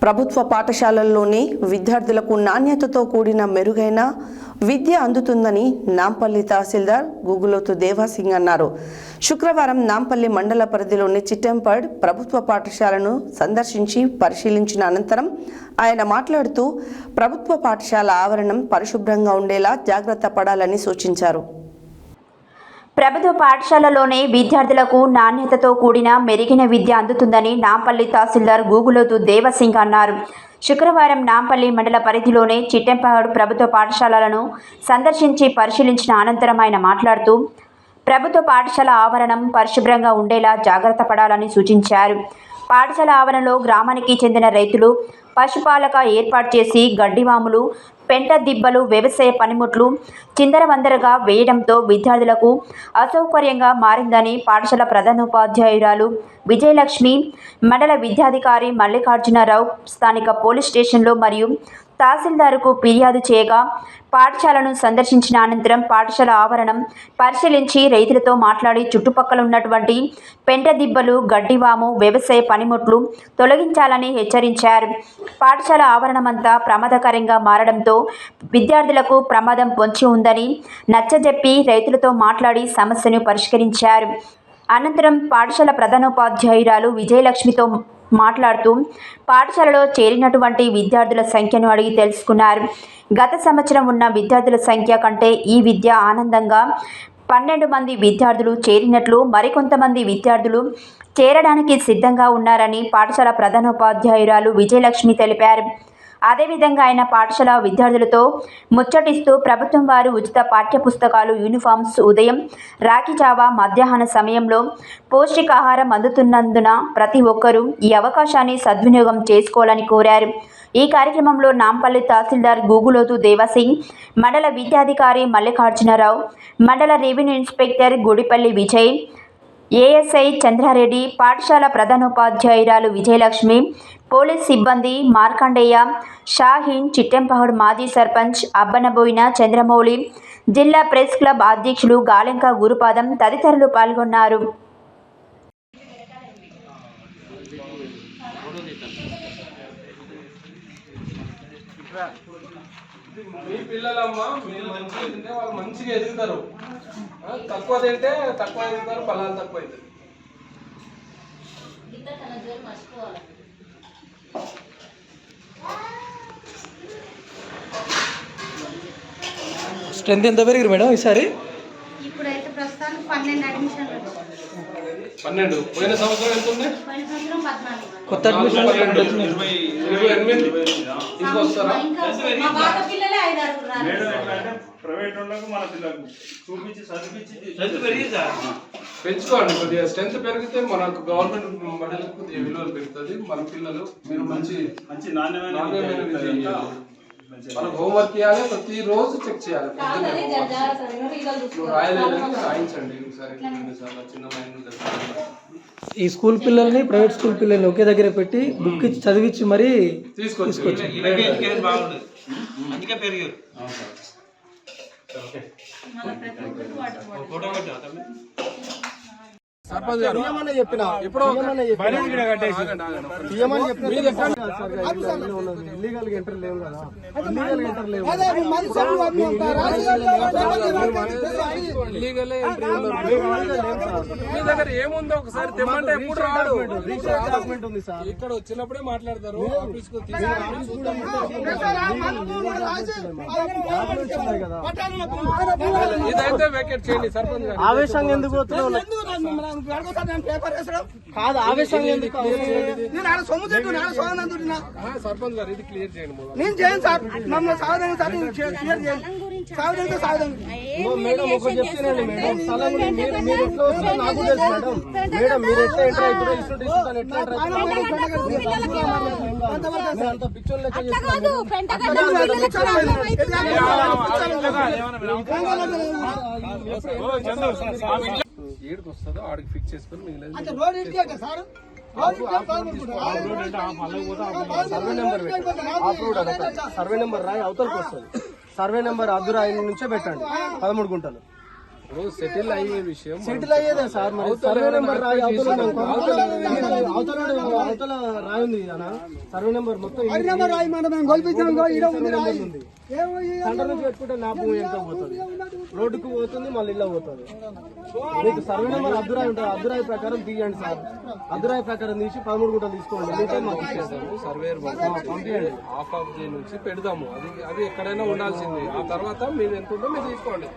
ప్రభుత్వ పాఠశాలల్లోని విద్యార్థులకు నాణ్యతతో కూడిన మెరుగైన విద్య అందుతుందని నాంపల్లి తహసీల్దార్ గూగులోతు దేవాసింగ్ అన్నారు. శుక్రవారం నాంపల్లి మండల పరిధిలోని చిట్టెంపడ్ ప్రభుత్వ పాఠశాలను సందర్శించి పరిశీలించిన అనంతరం ఆయన మాట్లాడుతూ ప్రభుత్వ పాఠశాల ఆవరణం పరిశుభ్రంగా ఉండేలా జాగ్రత్త పడాలని సూచించారు. ప్రభుత్వ పాఠశాలలోనే విద్యార్థులకు నాణ్యతతో కూడిన మెరుగైన విద్య అందుతుందని నాంపల్లి తహసీల్దార్ గూగులోతు దేవసింగ్ అన్నారు. శుక్రవారం నాంపల్లి మండల పరిధిలోనే చిట్టెంపడ్ ప్రభుత్వ పాఠశాలలను సందర్శించి పరిశీలించిన అనంతరం ఆయన మాట్లాడుతూ ప్రభుత్వ పాఠశాల ఆవరణం పరిశుభ్రంగా ఉండేలా జాగ్రత్త పడాలని సూచించారు. పాఠశాల ఆవరణలో గ్రామానికి చెందిన రైతులు పశుపాలక ఏర్పాటు చేసి గడ్డివాములు, పెంట దిబ్బలు, వ్యవసాయ పనిముట్లు చిందరవందరగా వేయడంతో విద్యార్థులకు అసౌకర్యంగా మారిందని పాఠశాల ప్రధానోపాధ్యాయురాలు విజయలక్ష్మి, మండల విద్యాధికారి మల్లికార్జునరావు స్థానిక పోలీస్ స్టేషన్లో మరియు తహసీల్దార్కు ఫిర్యాదు చేయగా పాఠశాలను సందర్శించిన అనంతరం పాఠశాల ఆవరణం పరిశీలించి రైతులతో మాట్లాడి చుట్టుపక్కల ఉన్నటువంటి పెంట దిబ్బలు, గడ్డివాము, వ్యవసాయ పనిముట్లు తొలగించాలని హెచ్చరించారు. పాఠశాల ఆవరణమంతా ప్రమాదకరంగా మారడంతో విద్యార్థులకు ప్రమాదం పొంచి ఉందని నచ్చజెప్పి రైతులతో మాట్లాడి సమస్యను పరిష్కరించారు. అనంతరం పాఠశాల ప్రధానోపాధ్యాయురాలు విజయలక్ష్మితో మాట్లాడుతూ పాఠశాలలో చేరినటువంటి విద్యార్థుల సంఖ్యను అడిగి తెలుసుకున్నారు. గత సంవత్సరం ఉన్న విద్యార్థుల సంఖ్య కంటే ఈ విద్య ఆనందంగా 12 మంది విద్యార్థులు చేరినట్లు, మరికొంతమంది విద్యార్థులు చేరడానికి సిద్ధంగా ఉన్నారని పాఠశాల ప్రధానోపాధ్యాయురాలు విజయలక్ష్మి తెలిపారు. అదేవిధంగా ఆయన పాఠశాల విద్యార్థులతో ముచ్చటిస్తూ ప్రభుత్వం వారు ఉచిత పాఠ్యపుస్తకాలు, యూనిఫామ్స్, ఉదయం, రాఖీ జావా, మధ్యాహ్న సమయంలో పౌష్టికాహారం అందుతున్నందున ప్రతి ఒక్కరూ ఈ అవకాశాన్ని సద్వినియోగం చేసుకోవాలని కోరారు. ఈ కార్యక్రమంలో నాంపల్లి తహసీల్దార్ గూగులోతు దేవసింగ్, మండల విద్యాధికారి మల్లికార్జునరావు, మండల revenue inspector Gudipalli Vijay, ASI Chandrareddy, పాఠశాల ప్రధానోపాధ్యాయురాలు విజయలక్ష్మి, పోలీస్ సిబ్బంది మార్కండేయ, షాహీన్, చిట్టెంపడ్ మాజీ సర్పంచ్ అబ్బనబోయిన చంద్రమౌళి, జిల్లా ప్రెస్ క్లబ్ అధ్యక్షులు గాలెంక గురుపాదం తదితరులు పాల్గొన్నారు. మీ పిల్లలమ్మా మీరు మంచిగా తింటే వాళ్ళు మంచిగా ఎదుగుతారు. తక్కువ తింటే తక్కువ ఎదుగుతారు, ఫలాలు తక్కువ అవుతాయి. స్ట్రెంత్ ఎంత పెరిగారు మేడం ఈసారి? ఇప్పుడైతే ప్రస్తుతానికి 12 అడ్మిషన్లు. 12. పోయిన సంవత్సరం ఎంత ఉంది? పోయిన సంవత్సరం 14. కొత్త అడ్మిషన్ 28 తీసుకొస్తారా? మా పాత పిల్లలే 5 ఆరుగురు ప్రైవేట్ వాళ్ళకు మన పిల్లలకు చూపించి చదివించి పెంచుకోండి. కొద్దిగా స్ట్రెంత్ పెరిగితే మనకు గవర్నమెంట్ బడులకు కొద్దిగా విలువలు పెరుగుతుంది. మన పిల్లలు మీరు మంచి నాణ్యమైన విద్య మనకు హోంవర్క్ చేయాలి, ప్రతిరోజు చెక్ చేయాలి. రాయించండి ఈ స్కూల్ పిల్లల్ని ప్రైవేట్ స్కూల్ పిల్లల్ని ఒకే దగ్గర పెట్టి బుక్ ఇచ్చి చదివించి మరీ తీసుకొచ్చి సర్పంచ్ గారు చెప్పిన ఇప్పుడు ఇల్లీగల్ ఎంటర్ లేవు కదా, ఇల్లీగల్ ఎంటర్ లేవు. మీ దగ్గర ఏముందో ఒకసారి తెమ్మంటే ఎప్పుడు రాడు. డాక్యుమెంట్ ఉంది సార్, ఇక్కడ వచ్చినప్పుడే మాట్లాడతారు. ఆఫీస్ కు ఇదైతే వెకేట్ చేయండి సర్పంచ్ గారు. ఆవేశంగా ఎందుకు పోతున్నావు? కాదు, ఆవేశంగా ఎందుకు? సర్పంచ్ గారు ఇది క్లియర్ చేయండి. నేను చేయను సార్, మమ్మల్ని సావధానం సార్ క్లియర్ చేయండి. సావధానంతో సావధానం మేడం ఒకటి చెప్తున్నాను మేడం, స్థలం మీరు ఎట్లా వస్తుందో నాకు తెలుసు మేడం. మేడం మీరు ఎట్లా ఎంటర్ అవుతారో ఇష్టం ఎట్లా ఎంటర్ అంత పిక్చర్ లెక్క ఏడుకు వస్తుందో ఆడికి ఫిక్స్ చేసుకుని మిగిలిన సర్వే నెంబర్ రాయి అవతలకి వస్తుంది. సర్వే నెంబర్ అద్దురాయి నుంచే పెట్టండి 13 గుంటలు. ఇప్పుడు సెటిల్ అయ్యే విషయం సెటిల్ అయ్యేదే సార్. మరి సర్వే నెంబర్ రాయి అవతల రాయి ఉంది అన్న. సర్వే నెంబర్ మొత్తం రాయి మనం గొలిపించాం ఉంది. సెంటర్ నుంచి పెట్టుకుంటే నా భూమి ఎంత పోతుంది, రోడ్డుకు పోతుంది, మళ్ళీ ఇళ్ళ పోతుంది. మీకు సర్వే నెంబర్ అద్దురాయి ఉంటుంది, అద్దురాయి ప్రకారం తీయండి సార్. అద్దురాయి ప్రకారం తీసి 13 గుంటలు తీసుకోండి. మీతో మాకు ఇచ్చేస్తాము. సర్వేర్ పంపించండి. హాఫ్ ఆఫ్ డే నుంచి పెడదాము. అది ఎక్కడైనా ఉండాల్సింది. ఆ తర్వాత మీరు ఎంత ఉందో మీరు తీసుకోండి.